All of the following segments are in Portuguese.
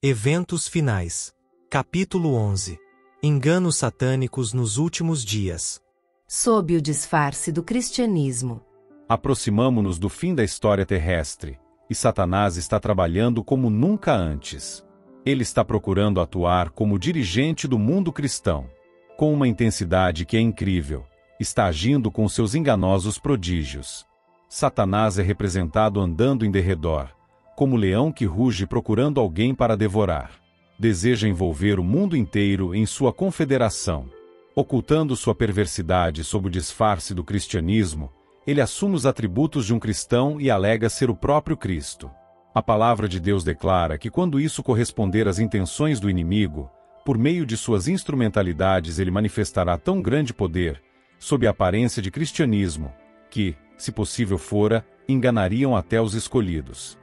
Eventos finais. Capítulo 11. Enganos satânicos nos últimos dias. Sob o disfarce do cristianismo. Aproximamo-nos do fim da história terrestre, e Satanás está trabalhando como nunca antes. Ele está procurando atuar como dirigente do mundo cristão. Com uma intensidade que é incrível, está agindo com seus enganosos prodígios. Satanás é representado andando em derredor, como leão que ruge procurando alguém para devorar. Deseja envolver o mundo inteiro em sua confederação. Ocultando sua perversidade sob o disfarce do cristianismo, ele assume os atributos de um cristão e alega ser o próprio Cristo. A palavra de Deus declara que quando isso corresponder às intenções do inimigo, por meio de suas instrumentalidades ele manifestará tão grande poder, sob a aparência de cristianismo, que, se possível fora, enganariam até os escolhidos.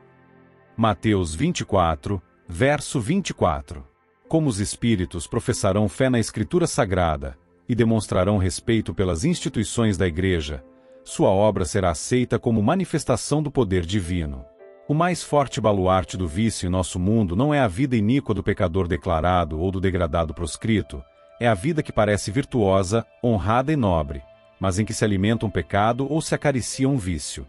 Mateus 24, verso 24. Como os espíritos professarão fé na Escritura Sagrada e demonstrarão respeito pelas instituições da Igreja, sua obra será aceita como manifestação do poder divino. O mais forte baluarte do vício em nosso mundo não é a vida iníqua do pecador declarado ou do degradado proscrito, é a vida que parece virtuosa, honrada e nobre, mas em que se alimenta um pecado ou se acaricia um vício.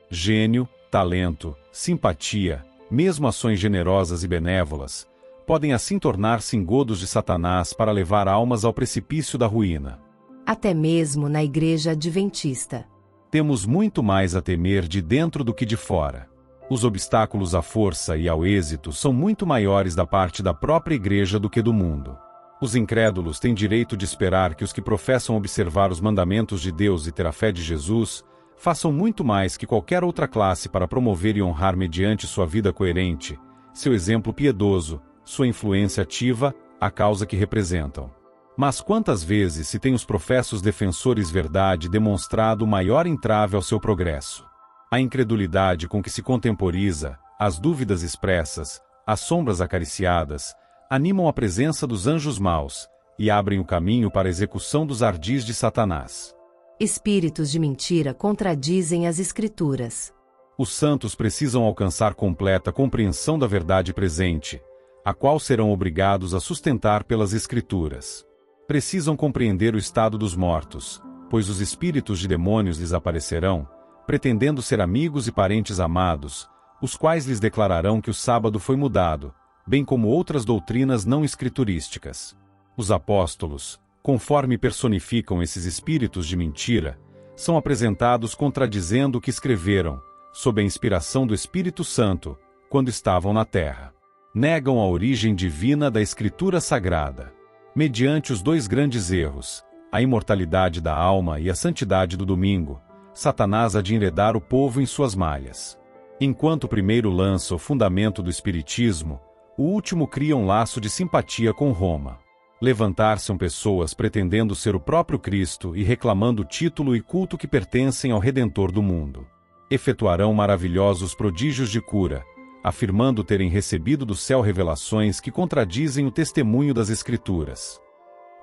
Gênio, talento, simpatia, mesmo ações generosas e benévolas, podem assim tornar-se engodos de Satanás para levar almas ao precipício da ruína. Até mesmo na Igreja Adventista. Temos muito mais a temer de dentro do que de fora. Os obstáculos à força e ao êxito são muito maiores da parte da própria Igreja do que do mundo. Os incrédulos têm direito de esperar que os que professam observar os mandamentos de Deus e ter a fé de Jesus façam muito mais que qualquer outra classe para promover e honrar mediante sua vida coerente, seu exemplo piedoso, sua influência ativa, a causa que representam. Mas quantas vezes se tem os professos defensores verdade demonstrado o maior entrave ao seu progresso? A incredulidade com que se contemporiza, as dúvidas expressas, as sombras acariciadas, animam a presença dos anjos maus e abrem o caminho para a execução dos ardis de Satanás. Espíritos de mentira contradizem as Escrituras. Os santos precisam alcançar completa compreensão da verdade presente, a qual serão obrigados a sustentar pelas Escrituras. Precisam compreender o estado dos mortos, pois os espíritos de demônios lhes aparecerão, pretendendo ser amigos e parentes amados, os quais lhes declararão que o sábado foi mudado, bem como outras doutrinas não escriturísticas. Os apóstolos, conforme personificam esses espíritos de mentira, são apresentados contradizendo o que escreveram, sob a inspiração do Espírito Santo, quando estavam na terra. Negam a origem divina da Escritura Sagrada. Mediante os dois grandes erros, a imortalidade da alma e a santidade do domingo, Satanás há de enredar o povo em suas malhas. Enquanto o primeiro lança o fundamento do espiritismo, o último cria um laço de simpatia com Roma. Levantar-se-ão pessoas pretendendo ser o próprio Cristo e reclamando título e culto que pertencem ao Redentor do mundo. Efetuarão maravilhosos prodígios de cura, afirmando terem recebido do céu revelações que contradizem o testemunho das Escrituras.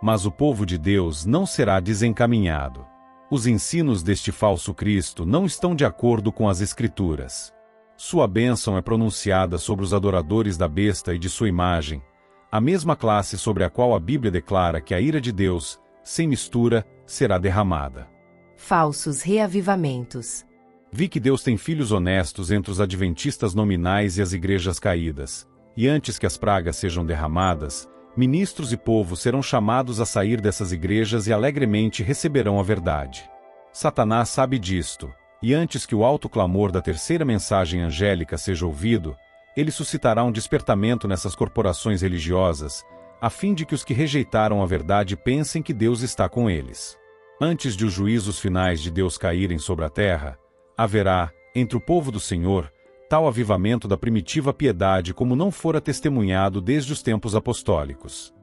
Mas o povo de Deus não será desencaminhado. Os ensinos deste falso Cristo não estão de acordo com as Escrituras. Sua bênção é pronunciada sobre os adoradores da besta e de sua imagem, a mesma classe sobre a qual a Bíblia declara que a ira de Deus, sem mistura, será derramada. Falsos reavivamentos. Vi que Deus tem filhos honestos entre os adventistas nominais e as igrejas caídas, e antes que as pragas sejam derramadas, ministros e povo serão chamados a sair dessas igrejas e alegremente receberão a verdade. Satanás sabe disto, e antes que o alto clamor da terceira mensagem angélica seja ouvido, ele suscitará um despertamento nessas corporações religiosas, a fim de que os que rejeitaram a verdade pensem que Deus está com eles. Antes de os juízos finais de Deus caírem sobre a terra, haverá, entre o povo do Senhor, tal avivamento da primitiva piedade como não fora testemunhado desde os tempos apostólicos.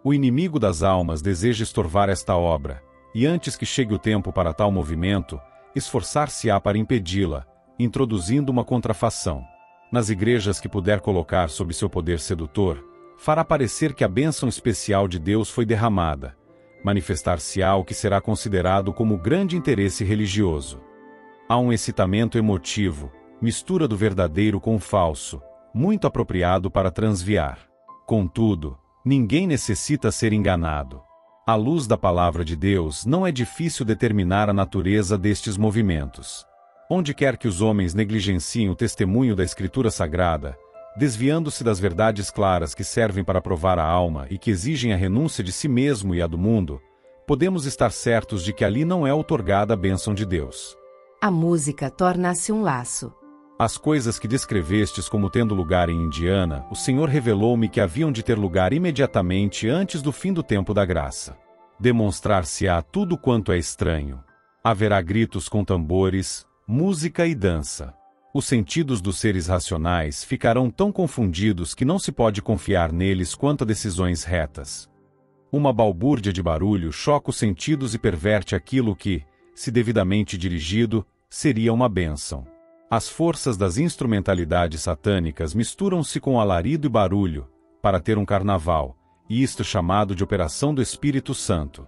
O inimigo das almas deseja estorvar esta obra, e antes que chegue o tempo para tal movimento, esforçar-se-á para impedi-la, introduzindo uma contrafação. Nas igrejas que puder colocar sob seu poder sedutor, fará parecer que a bênção especial de Deus foi derramada. Manifestar-se-á o que será considerado como grande interesse religioso. Há um excitamento emotivo, mistura do verdadeiro com o falso, muito apropriado para transviar. Contudo, ninguém necessita ser enganado. À luz da palavra de Deus, não é difícil determinar a natureza destes movimentos. Onde quer que os homens negligenciem o testemunho da Escritura Sagrada, desviando-se das verdades claras que servem para provar a alma e que exigem a renúncia de si mesmo e a do mundo, podemos estar certos de que ali não é outorgada a bênção de Deus. A música torna-se um laço. As coisas que descrevestes como tendo lugar em Indiana, o Senhor revelou-me que haviam de ter lugar imediatamente antes do fim do tempo da graça. Demonstrar-se-á tudo quanto é estranho. Haverá gritos com tambores, música e dança. Os sentidos dos seres racionais ficarão tão confundidos que não se pode confiar neles quanto a decisões retas. Uma balbúrdia de barulho choca os sentidos e perverte aquilo que, se devidamente dirigido, seria uma bênção. As forças das instrumentalidades satânicas misturam-se com alarido e barulho, para ter um carnaval, e isto chamado de operação do Espírito Santo.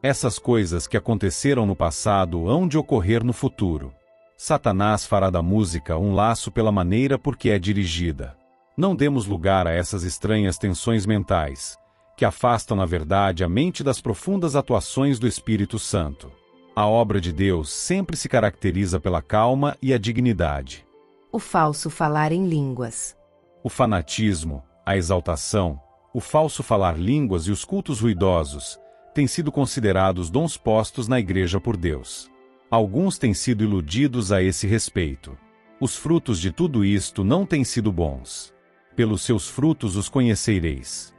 Essas coisas que aconteceram no passado hão de ocorrer no futuro. Satanás fará da música um laço pela maneira por que é dirigida. Não demos lugar a essas estranhas tensões mentais, que afastam na verdade a mente das profundas atuações do Espírito Santo. A obra de Deus sempre se caracteriza pela calma e a dignidade. O falso falar em línguas. O fanatismo, a exaltação, o falso falar línguas e os cultos ruidosos têm sido considerados dons postos na Igreja por Deus. Alguns têm sido iludidos a esse respeito. Os frutos de tudo isto não têm sido bons. Pelos seus frutos os conhecereis.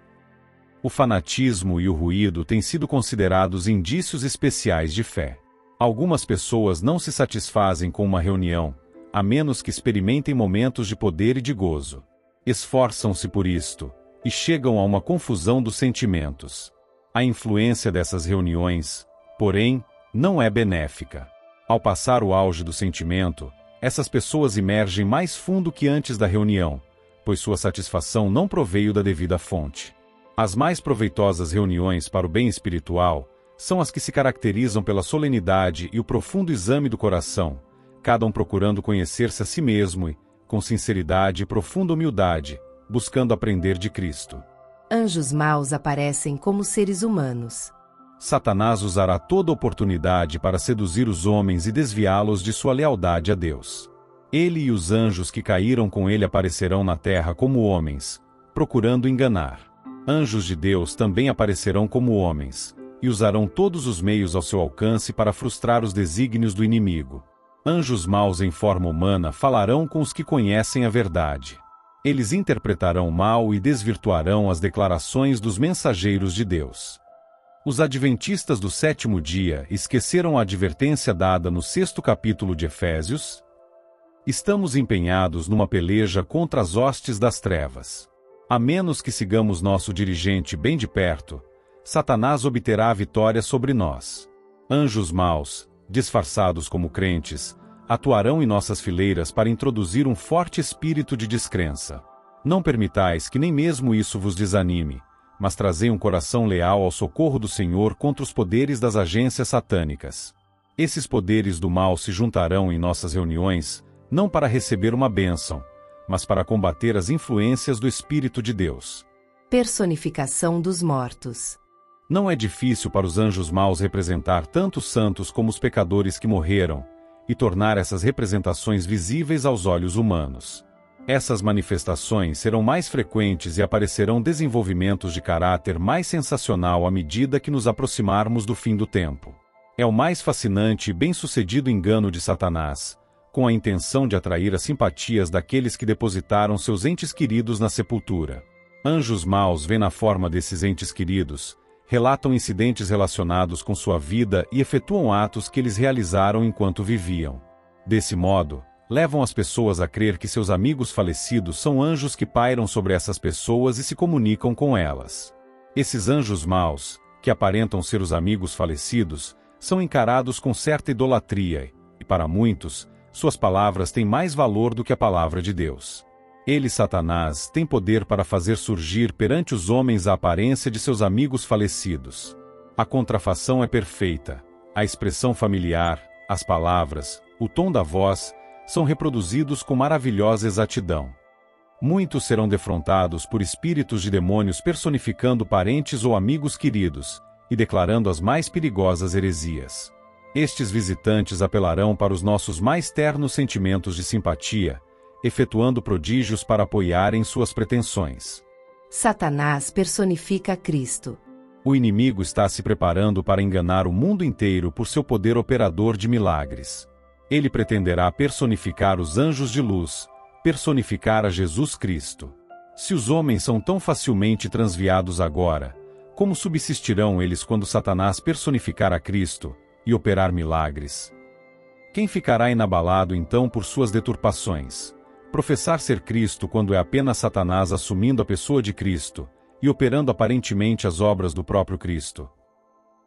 O fanatismo e o ruído têm sido considerados indícios especiais de fé. Algumas pessoas não se satisfazem com uma reunião, a menos que experimentem momentos de poder e de gozo. Esforçam-se por isto, e chegam a uma confusão dos sentimentos. A influência dessas reuniões, porém, não é benéfica. Ao passar o auge do sentimento, essas pessoas emergem mais fundo que antes da reunião, pois sua satisfação não proveio da devida fonte. As mais proveitosas reuniões para o bem espiritual são as que se caracterizam pela solenidade e o profundo exame do coração, cada um procurando conhecer-se a si mesmo e, com sinceridade e profunda humildade, buscando aprender de Cristo. Anjos maus aparecem como seres humanos. Satanás usará toda oportunidade para seduzir os homens e desviá-los de sua lealdade a Deus. Ele e os anjos que caíram com ele aparecerão na terra como homens, procurando enganar. Anjos de Deus também aparecerão como homens, e usarão todos os meios ao seu alcance para frustrar os desígnios do inimigo. Anjos maus em forma humana falarão com os que conhecem a verdade. Eles interpretarão mal e desvirtuarão as declarações dos mensageiros de Deus. Os adventistas do sétimo dia esqueceram a advertência dada no 6º capítulo de Efésios. Estamos empenhados numa peleja contra as hostes das trevas. A menos que sigamos nosso dirigente bem de perto, Satanás obterá a vitória sobre nós. Anjos maus, disfarçados como crentes, atuarão em nossas fileiras para introduzir um forte espírito de descrença. Não permitais que nem mesmo isso vos desanime, mas trazei um coração leal ao socorro do Senhor contra os poderes das agências satânicas. Esses poderes do mal se juntarão em nossas reuniões, não para receber uma bênção, mas para combater as influências do Espírito de Deus. Personificação dos mortos. Não é difícil para os anjos maus representar tanto os santos como os pecadores que morreram, e tornar essas representações visíveis aos olhos humanos. Essas manifestações serão mais frequentes e aparecerão desenvolvimentos de caráter mais sensacional à medida que nos aproximarmos do fim do tempo. É o mais fascinante e bem-sucedido engano de Satanás, com a intenção de atrair as simpatias daqueles que depositaram seus entes queridos na sepultura. Anjos maus vêm na forma desses entes queridos, relatam incidentes relacionados com sua vida e efetuam atos que eles realizaram enquanto viviam. Desse modo, levam as pessoas a crer que seus amigos falecidos são anjos que pairam sobre essas pessoas e se comunicam com elas. Esses anjos maus, que aparentam ser os amigos falecidos, são encarados com certa idolatria e, para muitos, suas palavras têm mais valor do que a palavra de Deus. Ele, Satanás, tem poder para fazer surgir perante os homens a aparência de seus amigos falecidos. A contrafação é perfeita. A expressão familiar, as palavras, o tom da voz, são reproduzidos com maravilhosa exatidão. Muitos serão defrontados por espíritos de demônios personificando parentes ou amigos queridos, e declarando as mais perigosas heresias. Estes visitantes apelarão para os nossos mais ternos sentimentos de simpatia, efetuando prodígios para apoiarem suas pretensões. Satanás personifica Cristo. O inimigo está se preparando para enganar o mundo inteiro por seu poder operador de milagres. Ele pretenderá personificar os anjos de luz, personificar a Jesus Cristo. Se os homens são tão facilmente transviados agora, como subsistirão eles quando Satanás personificar a Cristo e operar milagres? Quem ficará inabalado então por suas deturpações? Professar ser Cristo quando é apenas Satanás assumindo a pessoa de Cristo e operando aparentemente as obras do próprio Cristo.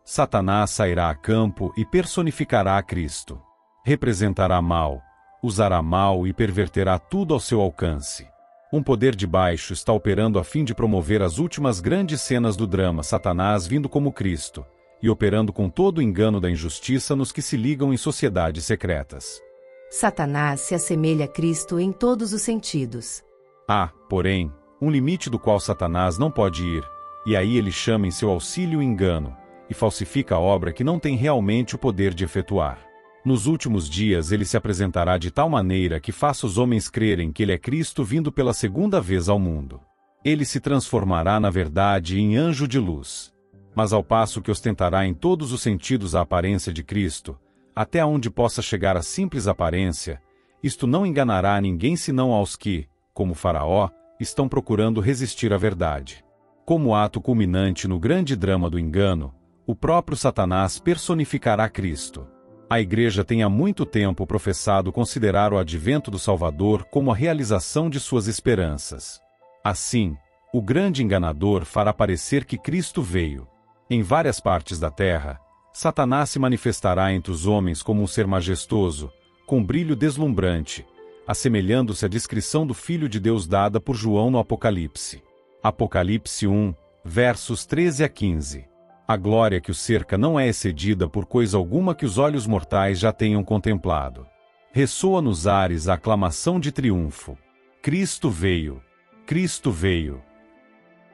Satanás sairá a campo e personificará a Cristo. Representará mal, usará mal e perverterá tudo ao seu alcance. Um poder de baixo está operando a fim de promover as últimas grandes cenas do drama, Satanás vindo como Cristo, e operando com todo o engano da injustiça nos que se ligam em sociedades secretas. Satanás se assemelha a Cristo em todos os sentidos. Há, porém, um limite do qual Satanás não pode ir, e aí ele chama em seu auxílio o engano, e falsifica a obra que não tem realmente o poder de efetuar. Nos últimos dias ele se apresentará de tal maneira que faça os homens crerem que ele é Cristo vindo pela segunda vez ao mundo. Ele se transformará na verdade em anjo de luz. Mas ao passo que ostentará em todos os sentidos a aparência de Cristo, até onde possa chegar a simples aparência, isto não enganará ninguém senão aos que, como Faraó, estão procurando resistir à verdade. Como ato culminante no grande drama do engano, o próprio Satanás personificará Cristo. A Igreja tem há muito tempo professado considerar o advento do Salvador como a realização de suas esperanças. Assim, o grande enganador fará parecer que Cristo veio. Em várias partes da terra, Satanás se manifestará entre os homens como um ser majestoso, com brilho deslumbrante, assemelhando-se à descrição do Filho de Deus dada por João no Apocalipse. Apocalipse 1, versos 13 a 15. A glória que o cerca não é excedida por coisa alguma que os olhos mortais já tenham contemplado. Ressoa nos ares a aclamação de triunfo. Cristo veio! Cristo veio!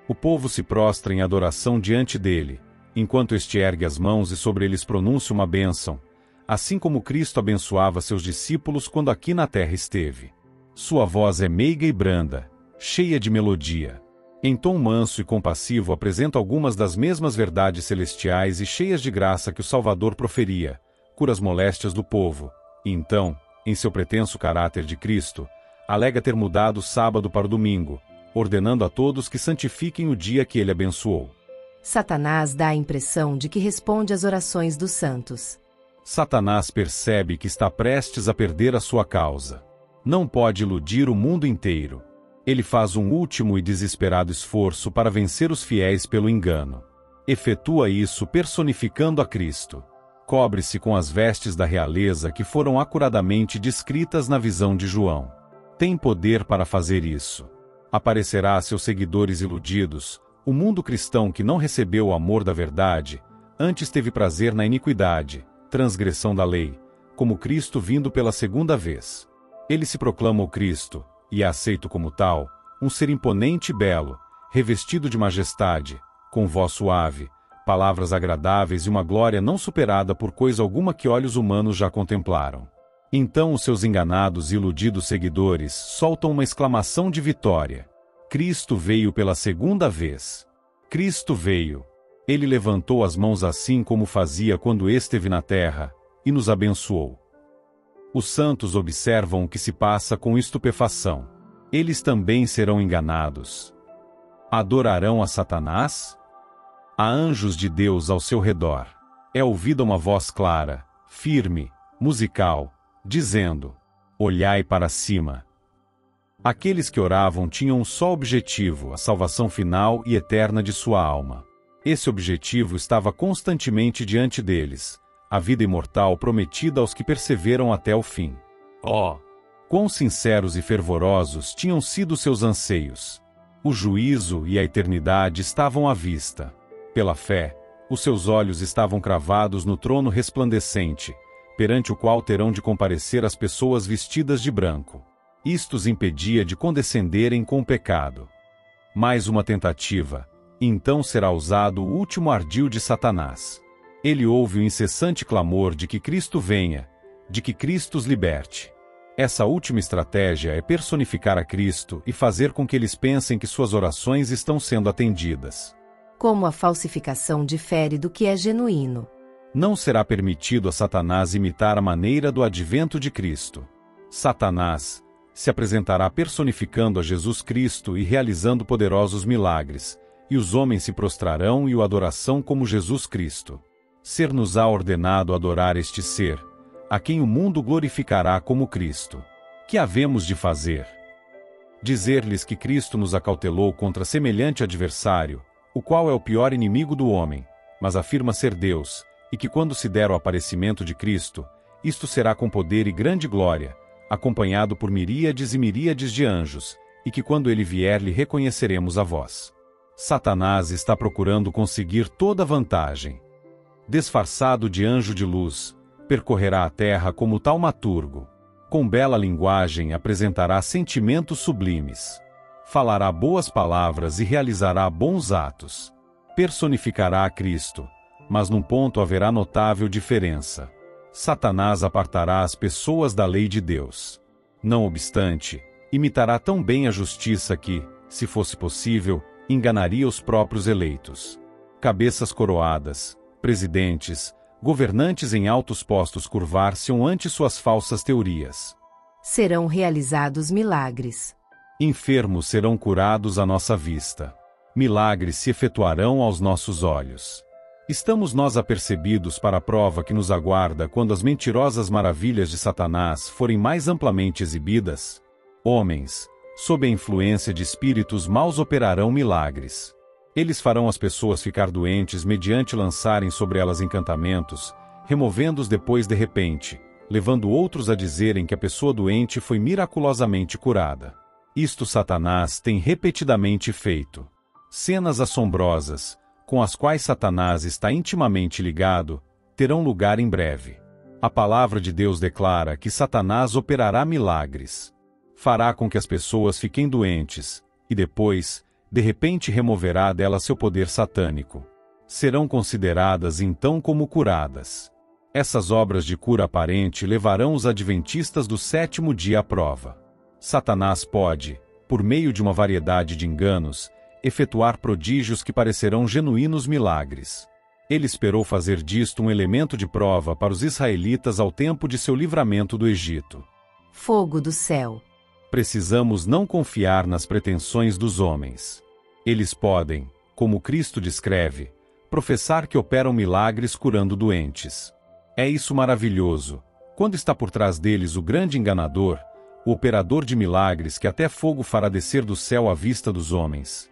O povo se prostra em adoração diante dele, enquanto este ergue as mãos e sobre eles pronuncia uma bênção, assim como Cristo abençoava seus discípulos quando aqui na terra esteve. Sua voz é meiga e branda, cheia de melodia. Em tom manso e compassivo apresenta algumas das mesmas verdades celestiais e cheias de graça que o Salvador proferia, cura as moléstias do povo, e então, em seu pretenso caráter de Cristo, alega ter mudado o sábado para o domingo, ordenando a todos que santifiquem o dia que ele abençoou. Satanás dá a impressão de que responde às orações dos santos. Satanás percebe que está prestes a perder a sua causa. Não pode iludir o mundo inteiro. Ele faz um último e desesperado esforço para vencer os fiéis pelo engano. Efetua isso personificando a Cristo. Cobre-se com as vestes da realeza que foram acuradamente descritas na visão de João. Tem poder para fazer isso. Aparecerá a seus seguidores iludidos, o mundo cristão que não recebeu o amor da verdade, antes teve prazer na iniquidade, transgressão da lei, como Cristo vindo pela segunda vez. Ele se proclama o Cristo, e é aceito como tal, um ser imponente e belo, revestido de majestade, com voz suave, palavras agradáveis e uma glória não superada por coisa alguma que olhos humanos já contemplaram. Então os seus enganados e iludidos seguidores soltam uma exclamação de vitória. Cristo veio pela segunda vez. Cristo veio. Ele levantou as mãos assim como fazia quando esteve na terra, e nos abençoou. Os santos observam o que se passa com estupefação. Eles também serão enganados. Adorarão a Satanás? Há anjos de Deus ao seu redor. É ouvida uma voz clara, firme, musical, dizendo: olhai para cima. Aqueles que oravam tinham um só objetivo, a salvação final e eterna de sua alma. Esse objetivo estava constantemente diante deles, a vida imortal prometida aos que perseveram até o fim. Oh! Quão sinceros e fervorosos tinham sido seus anseios! O juízo e a eternidade estavam à vista. Pela fé, os seus olhos estavam cravados no trono resplandecente, perante o qual terão de comparecer as pessoas vestidas de branco. Isto os impedia de condescenderem com o pecado. Mais uma tentativa, e então será usado o último ardil de Satanás. Ele ouve o incessante clamor de que Cristo venha, de que Cristo os liberte. Essa última estratégia é personificar a Cristo e fazer com que eles pensem que suas orações estão sendo atendidas. Como a falsificação difere do que é genuíno. Não será permitido a Satanás imitar a maneira do advento de Cristo. Satanás se apresentará personificando a Jesus Cristo e realizando poderosos milagres, e os homens se prostrarão e o adorarão como Jesus Cristo. Ser-nos-á ordenado adorar este ser, a quem o mundo glorificará como Cristo. Que havemos de fazer? Dizer-lhes que Cristo nos acautelou contra semelhante adversário, o qual é o pior inimigo do homem, mas afirma ser Deus, e que quando se der o aparecimento de Cristo, isto será com poder e grande glória, acompanhado por miríades e miríades de anjos, e que quando ele vier lhe reconheceremos a voz. Satanás está procurando conseguir toda vantagem. Disfarçado de anjo de luz, percorrerá a terra como taumaturgo. Com bela linguagem apresentará sentimentos sublimes. Falará boas palavras e realizará bons atos. Personificará a Cristo, mas num ponto haverá notável diferença. Satanás apartará as pessoas da lei de Deus. Não obstante, imitará tão bem a justiça que, se fosse possível, enganaria os próprios eleitos. Cabeças coroadas, presidentes, governantes em altos postos curvar-se-ão ante suas falsas teorias. Serão realizados milagres. Enfermos serão curados à nossa vista. Milagres se efetuarão aos nossos olhos. Estamos nós apercebidos para a prova que nos aguarda quando as mentirosas maravilhas de Satanás forem mais amplamente exibidas? Homens, sob a influência de espíritos maus operarão milagres. Eles farão as pessoas ficar doentes mediante lançarem sobre elas encantamentos, removendo-os depois de repente, levando outros a dizerem que a pessoa doente foi miraculosamente curada. Isto Satanás tem repetidamente feito. Cenas assombrosas, com as quais Satanás está intimamente ligado, terão lugar em breve. A palavra de Deus declara que Satanás operará milagres. Fará com que as pessoas fiquem doentes, e depois, de repente removerá dela seu poder satânico. Serão consideradas então como curadas. Essas obras de cura aparente levarão os adventistas do sétimo dia à prova. Satanás pode, por meio de uma variedade de enganos, efetuar prodígios que parecerão genuínos milagres. Ele esperou fazer disto um elemento de prova para os israelitas ao tempo de seu livramento do Egito. Fogo do céu. Precisamos não confiar nas pretensões dos homens. Eles podem, como Cristo descreve, professar que operam milagres curando doentes. É isso maravilhoso, quando está por trás deles o grande enganador, o operador de milagres que até fogo fará descer do céu à vista dos homens.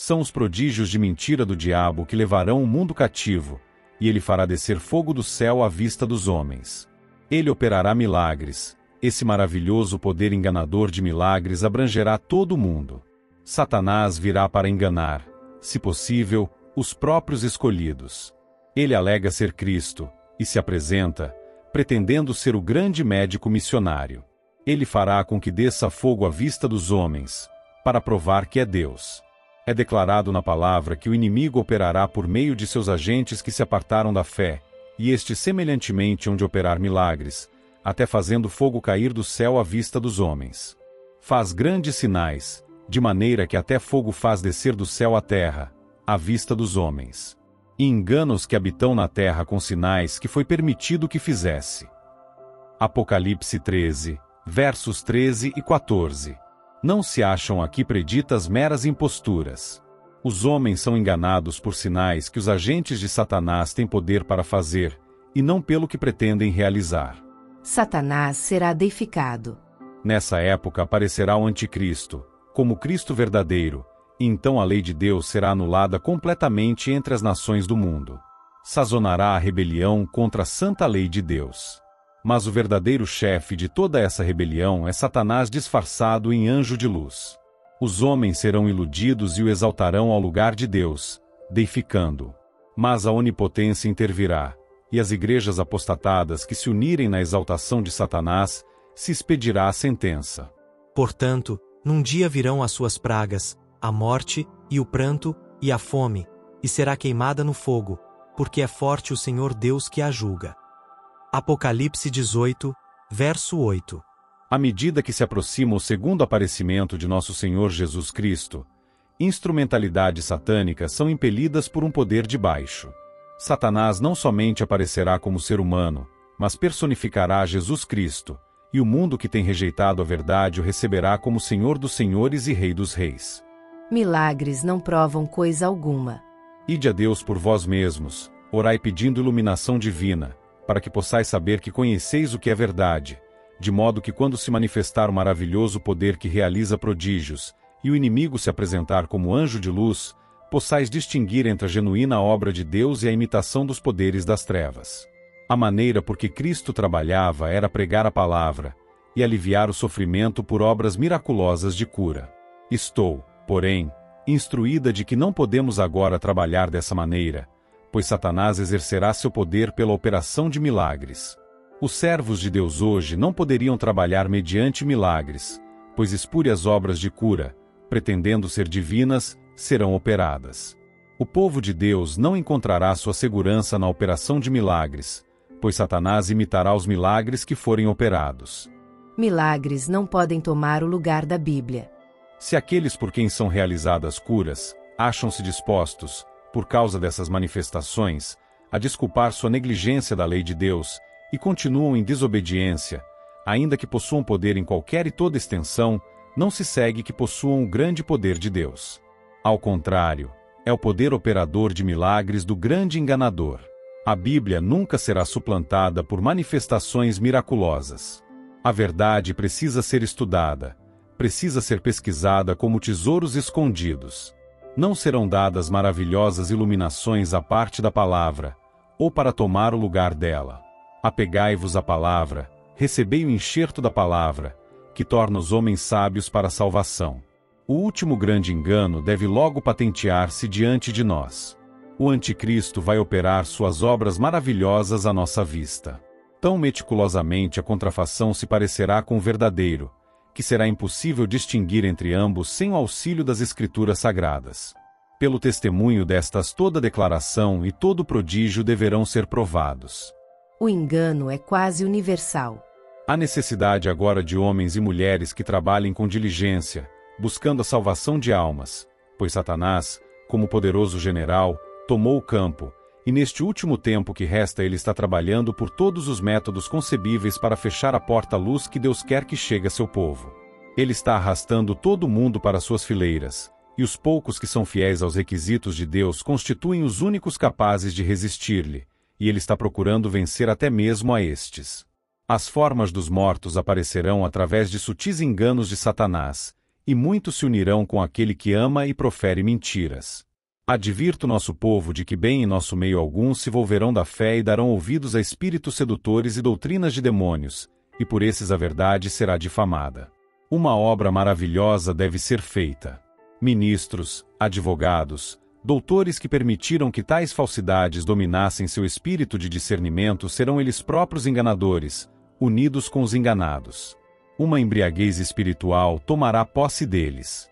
São os prodígios de mentira do diabo que levarão o mundo cativo, e ele fará descer fogo do céu à vista dos homens. Ele operará milagres. Esse maravilhoso poder enganador de milagres abrangerá todo o mundo. Satanás virá para enganar, se possível, os próprios escolhidos. Ele alega ser Cristo, e se apresenta, pretendendo ser o grande médico missionário. Ele fará com que desça fogo à vista dos homens, para provar que é Deus. É declarado na palavra que o inimigo operará por meio de seus agentes que se apartaram da fé, e estes semelhantemente hão de operar milagres, até fazendo fogo cair do céu à vista dos homens. Faz grandes sinais, de maneira que até fogo faz descer do céu à terra, à vista dos homens. E engana os que habitam na terra com sinais que foi permitido que fizesse. Apocalipse 13, versos 13 e 14. Não se acham aqui preditas meras imposturas. Os homens são enganados por sinais que os agentes de Satanás têm poder para fazer, e não pelo que pretendem realizar. Satanás será deificado. Nessa época aparecerá o Anticristo, como Cristo verdadeiro, e então a lei de Deus será anulada completamente entre as nações do mundo. Sazonará a rebelião contra a santa lei de Deus. Mas o verdadeiro chefe de toda essa rebelião é Satanás disfarçado em anjo de luz. Os homens serão iludidos e o exaltarão ao lugar de Deus, deificando-o. Mas a onipotência intervirá, e as igrejas apostatadas que se unirem na exaltação de Satanás, se expedirá a sentença. Portanto, num dia virão as suas pragas, a morte, e o pranto, e a fome, e será queimada no fogo, porque é forte o Senhor Deus que a julga. Apocalipse 18, verso 8. À medida que se aproxima o segundo aparecimento de nosso Senhor Jesus Cristo, instrumentalidades satânicas são impelidas por um poder de baixo. Satanás não somente aparecerá como ser humano, mas personificará Jesus Cristo, e o mundo que tem rejeitado a verdade o receberá como Senhor dos Senhores e Rei dos Reis. Milagres não provam coisa alguma. Ide a Deus por vós mesmos, orai pedindo iluminação divina, para que possais saber que conheceis o que é verdade, de modo que quando se manifestar o maravilhoso poder que realiza prodígios, e o inimigo se apresentar como anjo de luz, possais distinguir entre a genuína obra de Deus e a imitação dos poderes das trevas. A maneira por que Cristo trabalhava era pregar a palavra, e aliviar o sofrimento por obras miraculosas de cura. Estou, porém, instruída de que não podemos agora trabalhar dessa maneira, pois Satanás exercerá seu poder pela operação de milagres. Os servos de Deus hoje não poderiam trabalhar mediante milagres, pois espúrias obras de cura, pretendendo ser divinas, serão operadas. O povo de Deus não encontrará sua segurança na operação de milagres, pois Satanás imitará os milagres que forem operados. Milagres não podem tomar o lugar da Bíblia. Se aqueles por quem são realizadas curas acham-se dispostos, por causa dessas manifestações, a desculpar sua negligência da lei de Deus e continuam em desobediência, ainda que possuam poder em qualquer e toda extensão, não se segue que possuam o grande poder de Deus. Ao contrário, é o poder operador de milagres do grande enganador. A Bíblia nunca será suplantada por manifestações miraculosas. A verdade precisa ser estudada, precisa ser pesquisada como tesouros escondidos. Não serão dadas maravilhosas iluminações à parte da palavra, ou para tomar o lugar dela. Apegai-vos à palavra, recebei o enxerto da palavra, que torna os homens sábios para a salvação. O último grande engano deve logo patentear-se diante de nós. O anticristo vai operar suas obras maravilhosas à nossa vista. Tão meticulosamente a contrafação se parecerá com o verdadeiro, que será impossível distinguir entre ambos sem o auxílio das Escrituras Sagradas. Pelo testemunho destas toda declaração e todo prodígio deverão ser provados. O engano é quase universal. Há necessidade agora de homens e mulheres que trabalhem com diligência, buscando a salvação de almas, pois Satanás, como poderoso general, tomou o campo, e neste último tempo que resta ele está trabalhando por todos os métodos concebíveis para fechar a porta-luz que Deus quer que chegue a seu povo. Ele está arrastando todo o mundo para suas fileiras, e os poucos que são fiéis aos requisitos de Deus constituem os únicos capazes de resistir-lhe, e ele está procurando vencer até mesmo a estes. As formas dos mortos aparecerão através de sutis enganos de Satanás, e muitos se unirão com aquele que ama e profere mentiras. Advirto nosso povo de que bem em nosso meio alguns se volverão da fé e darão ouvidos a espíritos sedutores e doutrinas de demônios, e por esses a verdade será difamada. Uma obra maravilhosa deve ser feita. Ministros, advogados, doutores que permitiram que tais falsidades dominassem seu espírito de discernimento serão eles próprios enganadores, unidos com os enganados. Uma embriaguez espiritual tomará posse deles.